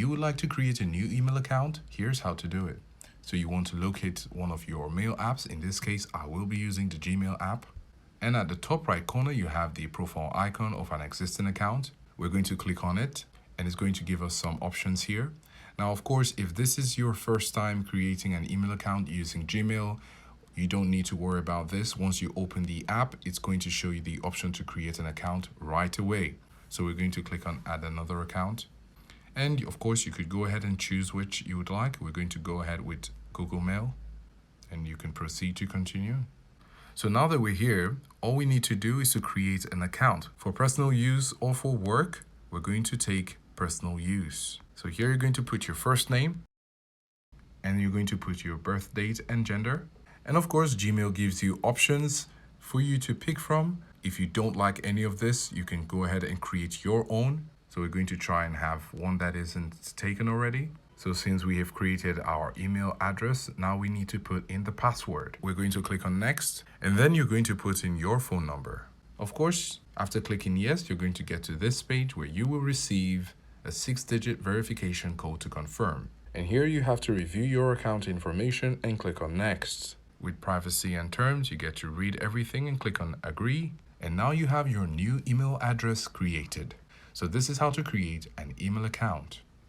you would like to create a new email account, here's how to do it. So you want to locate one of your mail apps. In this case, I will be using the Gmail app. And at the top right corner, you have the profile icon of an existing account. We're going to click on it and it's going to give us some options here. Now, of course, if this is your first time creating an email account using Gmail, you don't need to worry about this. Once you open the app, it's going to show you the option to create an account right away. So we're going to click on add another account. And of course, you could go ahead and choose which you would like. We're going to go ahead with Google Mail and you can proceed to continue. So now that we're here, all we need to do is to create an account. For personal use or for work, we're going to take personal use. So here you're going to put your first name and you're going to put your birth date and gender. And of course, Gmail gives you options for you to pick from. If you don't like any of this, you can go ahead and create your own. So we're going to try and have one that isn't taken already. So since we have created our email address, now we need to put in the password. We're going to click on next, and then you're going to put in your phone number. Of course, after clicking yes, you're going to get to this page where you will receive a 6-digit verification code to confirm. And here you have to review your account information and click on next. With privacy and terms, you get to read everything and click on agree. And now you have your new email address created. So this is how to create an email account.